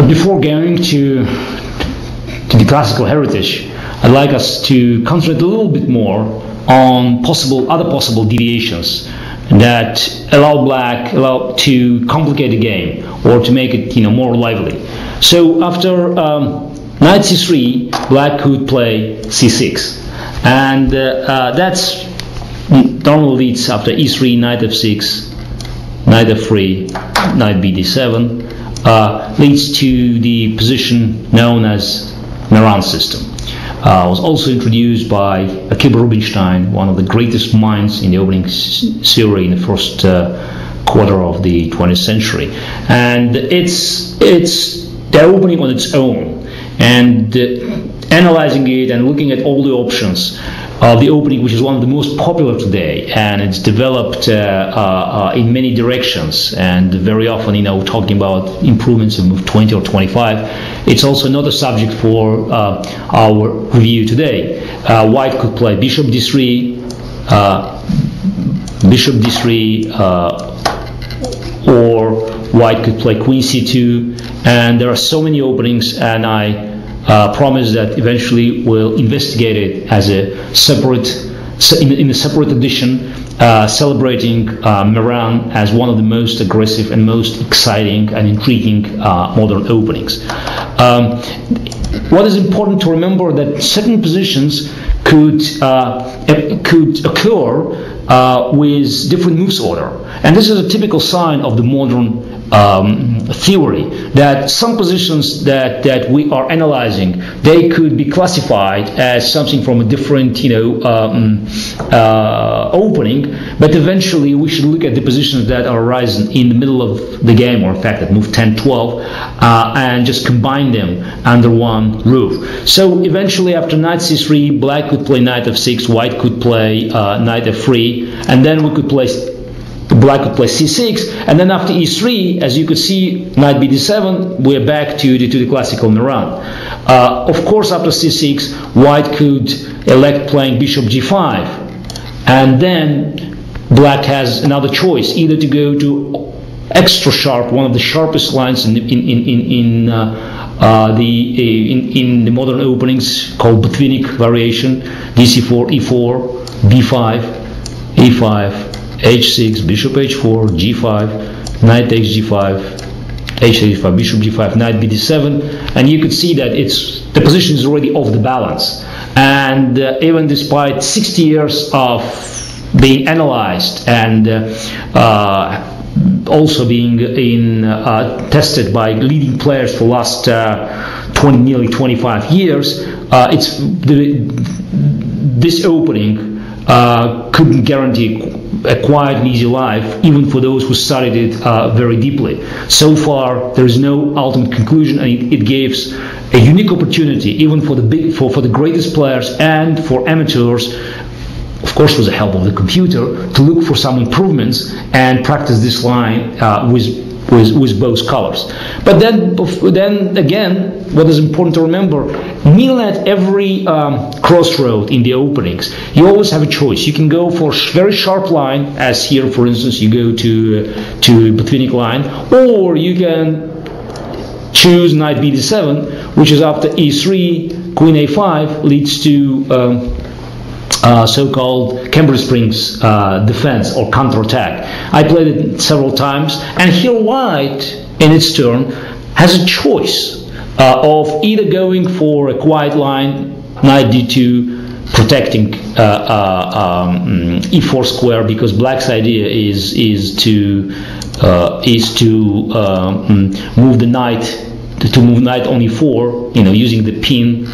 But before going to the classical heritage, I'd like us to concentrate a little bit more on other possible deviations that allow black to complicate the game or to make it more lively. So after knight c3, black could play c6, and that's normally leads after e3, knight f6, knight f3, knight b d7, leads to the position known as Meran system. Was also introduced by Akira Rubinstein, one of the greatest minds in the opening theory in the first quarter of the 20th century. And it's the opening on its own, and analyzing it and looking at all the options of the opening, which is one of the most popular today, and it's developed in many directions, and very often talking about improvements of move 20 or 25. It's also not a subject for our review today. White could play bishop d3, or white could play queen c2, and there are so many openings, and I promise that eventually we'll investigate it as a separate, in a separate edition, celebrating Meran as one of the most aggressive and most exciting and intriguing modern openings. What is important to remember that certain positions could occur with different moves order, and this is a typical sign of the modern theory, that some positions that we are analyzing, they could be classified as something from a different opening, but eventually we should look at the positions that are arising in the middle of the game, or in fact at move 10, 12, and just combine them under one roof. So eventually after knight c3, black could play knight f6, white could play knight f3, and then we could play black could play c6, and then after e3, as you could see, knight b d7, we're back to the classical Meran. Of course, after c6, white could elect playing bishop g5, and then black has another choice, either to go to extra sharp, one of the sharpest lines in the modern openings called Botvinnik variation, dc4, e4, b5, e5, h6, bishop h4, g5, knight takes g5, h5, bishop g5, knight b d7, and you could see that the position is already off the balance. And even despite 60 years of being analyzed and also being tested by leading players for the last nearly 25 years, this opening couldn't guarantee a quiet and easy life, even for those who studied it very deeply. So far, there is no ultimate conclusion, and it gives a unique opportunity, even for the greatest players and for amateurs, of course with the help of the computer, to look for some improvements and practice this line with both colors. But then again, what is important to remember, nearly at every crossroad in the openings, you always have a choice. You can go for a very sharp line, as here, for instance, you go to Botvinnik line, or you can choose knight b d7, which is after e3, queen a5 leads to so-called Cambridge Springs defense or counterattack. I played it several times, and here white, in its turn, has a choice of either going for a quiet line, knight d2, protecting e4 square, because black's idea is to move the knight on e4, using the pin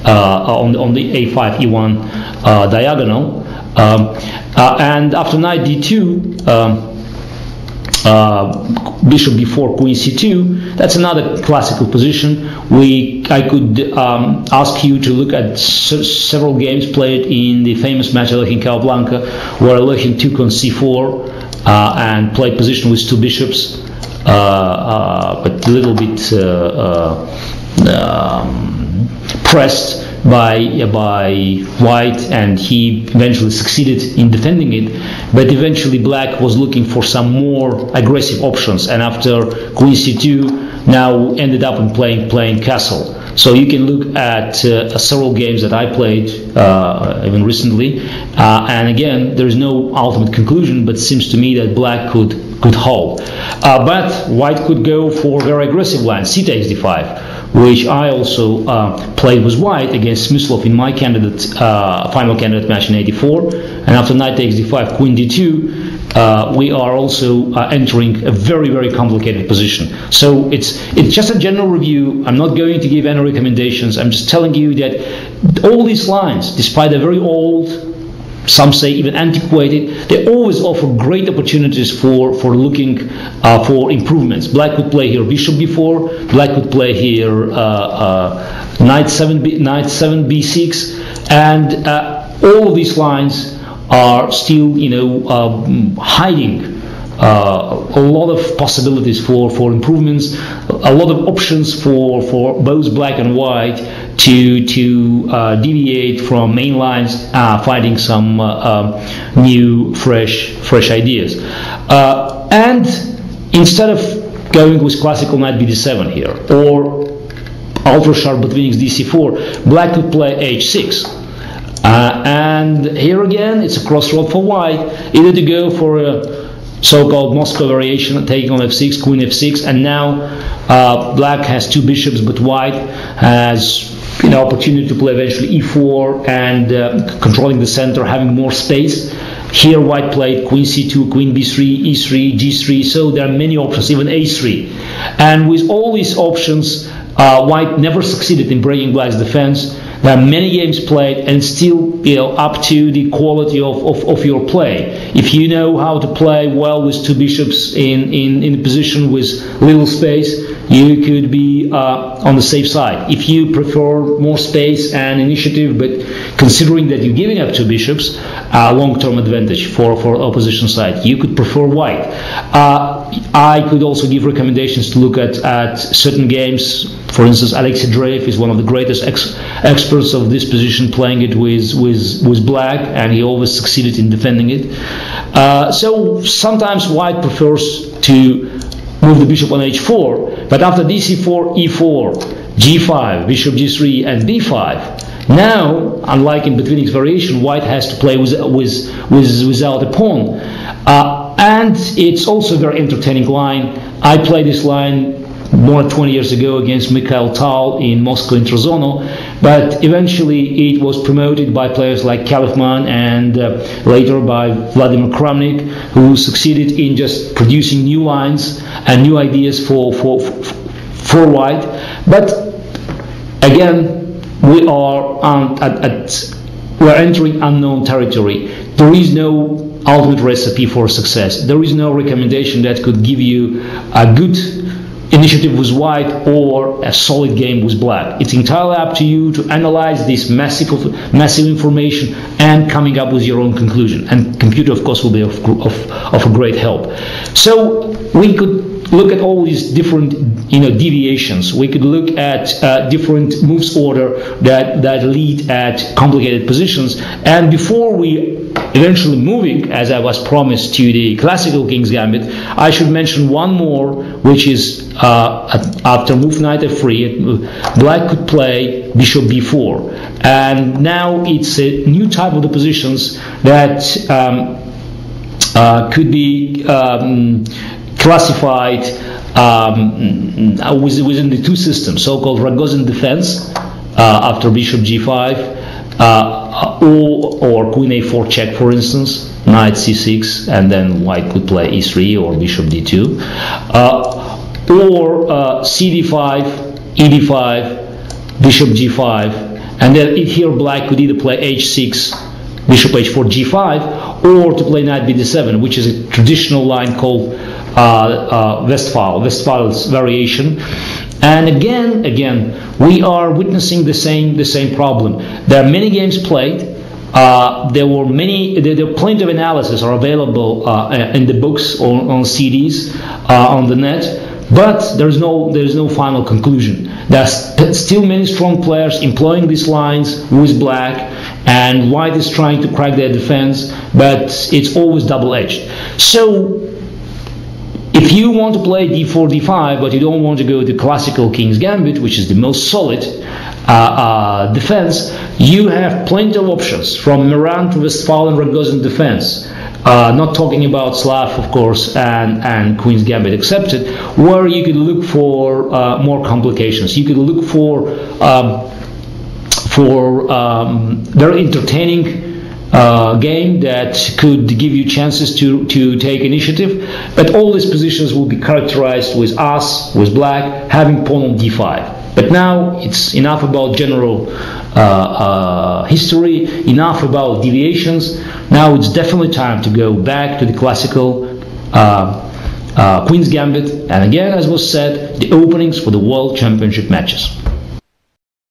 on the a5 e1 diagonal, and after knight d2, bishop b4, queen c2. That's another classical position. I could ask you to look at several games played in the famous match Alekhine Capablanca, where Alekhine took on c4 and played position with two bishops, but a little bit pressed by white, and he eventually succeeded in defending it. but eventually black was looking for some more aggressive options, and after queen c2 now ended up in playing castle. So you can look at several games that I played even recently, and again there is no ultimate conclusion, but it seems to me that black could hold. But white could go for very aggressive line, c takes d5, which I also played with white against Smyslov in my final candidate match in '84. And after knight takes d5, queen d2, we are also entering a very complicated position. So it's just a general review. I'm not going to give any recommendations. I'm just telling you that all these lines, despite they're very old, some say even antiquated, they always offer great opportunities for looking for improvements. Black could play here bishop b4, black could play here knight 7 b6, and all of these lines are still, hiding a lot of possibilities for improvements, a lot of options for both black and white to deviate from main lines, finding some new, fresh ideas. And instead of going with classical knight bd7 here, or ultra sharp between dc4, black could play h6. And here again, it's a crossroad for white, either to go for a so-called Moscow variation, taking on f6, queen f6, and now black has two bishops, but white has opportunity to play eventually e4 and controlling the center, having more space. Here white played queen c2, queen b3, e3, g3, so there are many options, even a3. And with all these options, white never succeeded in breaking black's defense. There are many games played, and still, up to the quality of your play. If you know how to play well with two bishops in a position with little space, you could be on the safe side. If you prefer more space and initiative, but considering that you're giving up two bishops, long-term advantage for opposition side, you could prefer white. I could also give recommendations to look at certain games. For instance, Alexei Dreyev is one of the greatest experts of this position, playing it with black, and he always succeeded in defending it. So sometimes white prefers to move the bishop on h4, but after dc4, e4, g5, bishop g3, and b5, now, unlike in Botvinnik's variation, white has to play without a pawn. And it's also a very entertaining line. I played this line more than 20 years ago against Mikhail Tal in Moscow Intrazono, but eventually it was promoted by players like Kalifman and later by Vladimir Kramnik, who succeeded in just producing new lines and new ideas for white. But again, we are we're entering unknown territory. There is no ultimate recipe for success. There is no recommendation that could give you a good initiative with white or a solid game with black. It's entirely up to you to analyze this massive information and coming up with your own conclusion. And computer, of course, will be of a great help. So we could look at all these different deviations. We could look at different moves order that lead at complicated positions. And before we eventually moving, as I was promised, to the classical King's Gambit, I should mention one more, which is after move knight f3, black could play bishop b4. And now it's a new type of the positions that could be classified within the two systems, so-called Rogozin defense after bishop g5, or queen a4 check, for instance, knight c6, and then white could play e3 or bishop d2, or cd5, ed5, bishop g5, and then here black could either play h6, bishop h4, g5, or to play knight bd7, which is a traditional line called Westphal's variation. And again, we are witnessing the same problem. There are many games played. There were plenty of analysis are available in the books, on CDs, on the net. But there is no final conclusion. There are still many strong players employing these lines with black, and white is trying to crack their defense, but it's always double-edged. So if you want to play d4, d5, but you don't want to go to classical King's Gambit, which is the most solid defense, you have plenty of options, from Meran to Westphalian Rogozin defense. Not talking about Slav, of course, and Queen's Gambit accepted, where you could look for more complications. You could look for very entertaining game that could give you chances to take initiative. But all these positions will be characterized with As, with Black, having pawn on d5. But now it's enough about general history, enough about deviations. Now it's definitely time to go back to the classical Queen's Gambit, and again, as was said, the openings for the World Championship matches.